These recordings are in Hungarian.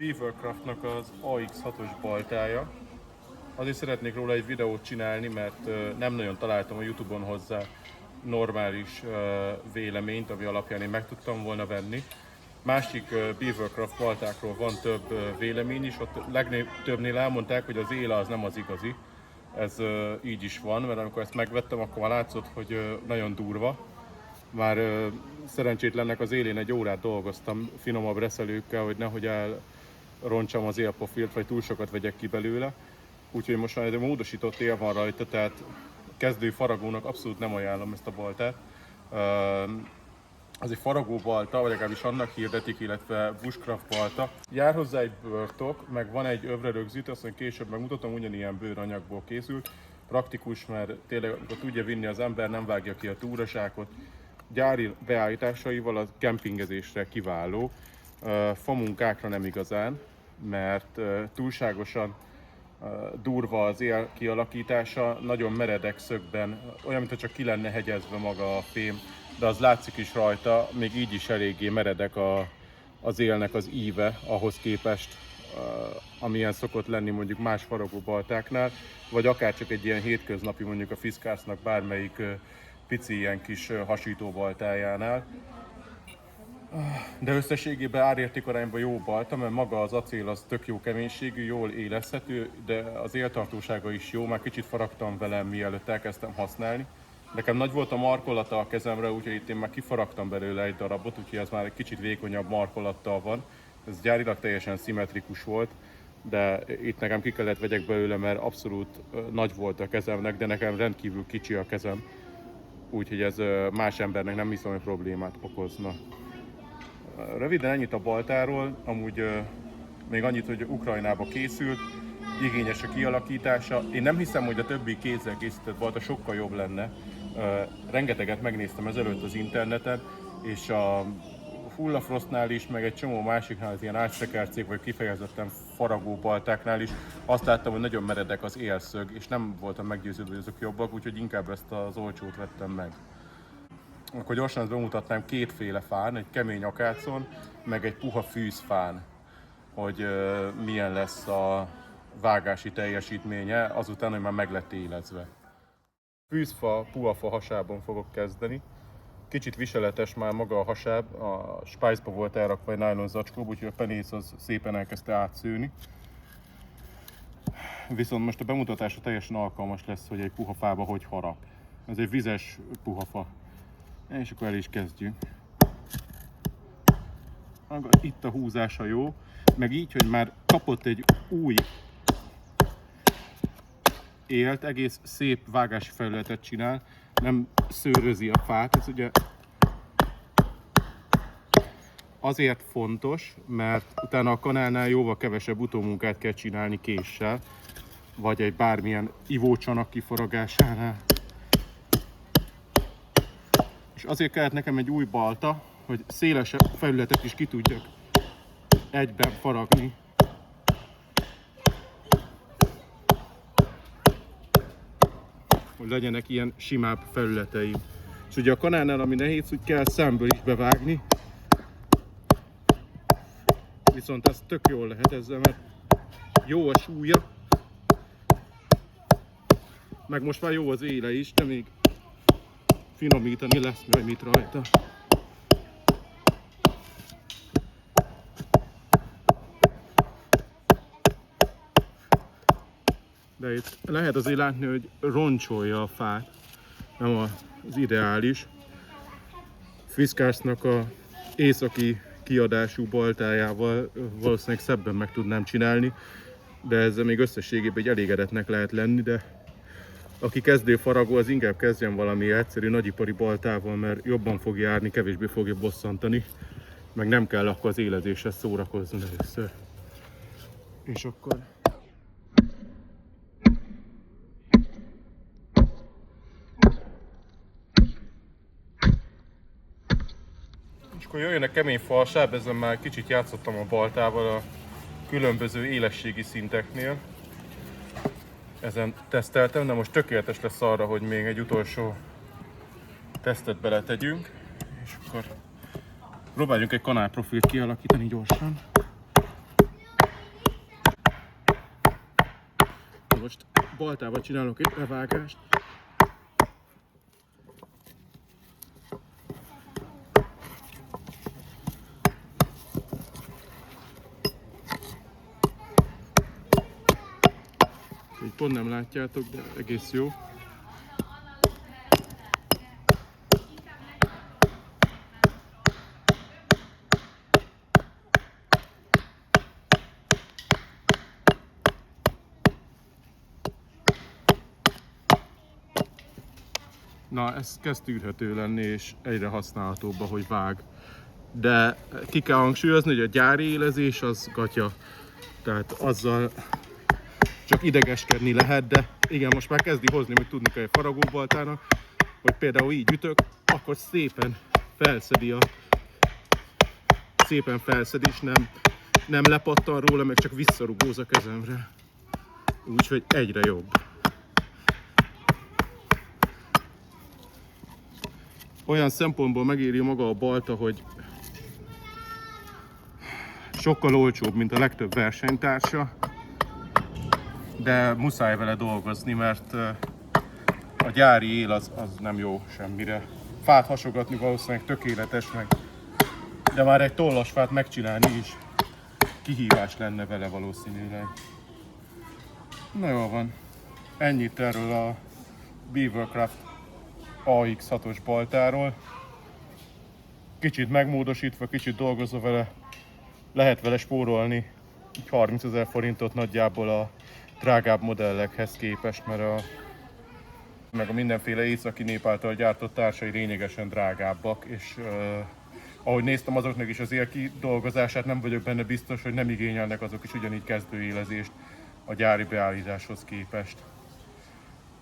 Beavercraftnak az AX6-os baltája. Azért szeretnék róla egy videót csinálni, mert nem nagyon találtam a YouTube-on hozzá normális véleményt, ami alapján én meg tudtam volna venni. Másik Beavercraft baltákról van több vélemény is, ott legtöbbnél elmondták, hogy az éle az nem az igazi. Ez így is van, mert amikor ezt megvettem, akkor már látszott, hogy nagyon durva. Már szerencsétlennek az élén egy órát dolgoztam finomabb reszelőkkel, hogy nehogy elrontsam az élprofilt, vagy túl sokat vegyek ki belőle. Úgyhogy most már egy módosított él van rajta, tehát kezdő faragónak abszolút nem ajánlom ezt a baltát. Az egy faragó balta, vagy legalábbis annak hirdetik, illetve bushcraft balta. Jár hozzá egy bőrtok, meg van egy övre rögzítő, azt mondja, később megmutatom, ugyanilyen bőranyagból készült. Praktikus, mert tényleg amikor tudja vinni az ember, nem vágja ki a túrasákot. Gyári beállításaival a kempingezésre kiváló. Famunkákra nem igazán, mert túlságosan durva az él kialakítása, nagyon meredek szögben, olyan, mintha csak ki lenne hegyezve maga a fém, de az látszik is rajta, még így is eléggé meredek az élnek az íve ahhoz képest, amilyen szokott lenni mondjuk más faragóbaltáknál, vagy akár csak egy ilyen hétköznapi, mondjuk a Fiskars-nak bármelyik pici ilyen kis hasítóbaltájánál. De összességében árértékarányban jó balta, mert maga az acél az tök jó keménységű, jól éleszthető, de az éltartósága is jó, már kicsit faragtam vele, mielőtt elkezdtem használni. Nekem nagy volt a markolata a kezemre, úgyhogy itt én már kifaragtam belőle egy darabot, úgyhogy ez már egy kicsit vékonyabb markolattal van. Ez gyárilag teljesen szimmetrikus volt, de itt nekem ki kellett vegyek belőle, mert abszolút nagy volt a kezemnek, de nekem rendkívül kicsi a kezem. Úgyhogy ez más embernek nem hiszem, hogy problémát okozna. Röviden ennyit a baltáról, amúgy még annyit, hogy Ukrajnába készült, igényes a kialakítása. Én nem hiszem, hogy a többi kézzel készített balta sokkal jobb lenne. Rengeteget megnéztem ezelőtt az interneten, és a Hullafrostnál is, meg egy csomó másiknál, az ilyen átszekercék, vagy kifejezetten faragó baltáknál is azt láttam, hogy nagyon meredek az élszög, és nem voltam meggyőződve, hogy azok jobbak, úgyhogy inkább ezt az olcsót vettem meg. Akkor gyorsan ezt bemutatnám kétféle fán, egy kemény akácon, meg egy puha fűzfán, hogy milyen lesz a vágási teljesítménye azután, hogy már meg lett élezve. Fűzfa, puha fa hasában fogok kezdeni. Kicsit viseletes már maga a hasáb, a spájzba volt elrakva egy nylon zacskóba, úgyhogy a penész az szépen elkezdte átszőni. Viszont most a bemutatásra teljesen alkalmas lesz, hogy egy puha fába hogy harap. Ez egy vizes puha fa. És akkor el is kezdjük. Itt a húzása jó, meg így, hogy már kapott egy új élt, egész szép vágási felületet csinál, nem szőrözi a fát. Ez ugye azért fontos, mert utána a kanálnál jóval kevesebb utómunkát kell csinálni késsel, vagy egy bármilyen ivócsanak kiforagásánál. És azért kellett nekem egy új balta, hogy szélesebb felületet is ki tudjak egyben faragni. Hogy legyenek ilyen simább felületeim. És ugye a kanálnál, ami nehéz, hogy kell szemből is bevágni. Viszont ez tök jól lehet ezzel, mert jó a súlya. Meg most már jó az éle is, de még finomítani lesz majd mit rajta. De itt lehet azért látni, hogy roncsolja a fát, nem az ideális. Fiskarsnak a északi kiadású baltájával valószínűleg szebben meg tudnám csinálni, de ezzel még összességében egy elégedetnek lehet lenni, de aki kezdő faragó, az inkább kezdjen valami egyszerű nagyipari baltával, mert jobban fog járni, kevésbé fogja bosszantani, meg nem kell akkor az élezéshez szórakozni először. És akkor jöjjön a kemény falsáb, ezen már kicsit játszottam a baltával a különböző élességi szinteknél. Ezen teszteltem, de most tökéletes lesz arra, hogy még egy utolsó tesztet beletegyünk. És akkor próbáljunk egy kanálprofilt kialakítani gyorsan. most baltával csinálok egy bevágást. Így pont nem látjátok, de egész jó. Na, ez kezd tűrhető lenni, és egyre használhatóbb, ahogy vág. De ki kell hangsúlyozni, hogy a gyári élezés az gatya. Tehát azzal csak idegeskedni lehet, de igen, most már kezdi hozni, hogy tudni kell egy faragóbaltának, hogy például így ütök, akkor szépen felszed, és nem lepattan róla, meg csak visszarugóz a kezemre. Úgyhogy egyre jobb. Olyan szempontból megéri maga a balta, hogy sokkal olcsóbb, mint a legtöbb versenytársa, de muszáj vele dolgozni, mert a gyári él az nem jó semmire. Fát hasogatni valószínűleg tökéletes meg, de már egy tollas fát megcsinálni is kihívás lenne vele valószínűleg. Na jól van, ennyit erről a Beavercraft AX6-os baltáról. Kicsit megmódosítva, kicsit dolgozva vele, lehet vele spórolni 30 000 forintot nagyjából a drágább modellekhez képest, mert meg a mindenféle északi nép által gyártott társai lényegesen drágábbak, és ahogy néztem azoknak is az élkidolgozását, nem vagyok benne biztos, hogy nem igényelnek azok is ugyanígy kezdőélezést a gyári beállításhoz képest.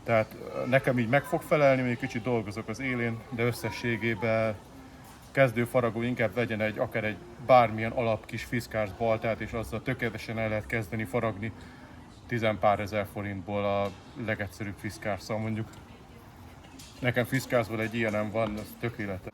Tehát nekem így meg fog felelni, még kicsit dolgozok az élén, de összességében kezdő faragó inkább vegyen akár egy bármilyen alap kis fiszkárs baltát, és azzal tökéletesen el lehet kezdeni faragni 10 pár ezer forintból a legegyszerűbb fiszkárszal mondjuk. Nekem fiszkárzból egy ilyenem van, az tökéletes.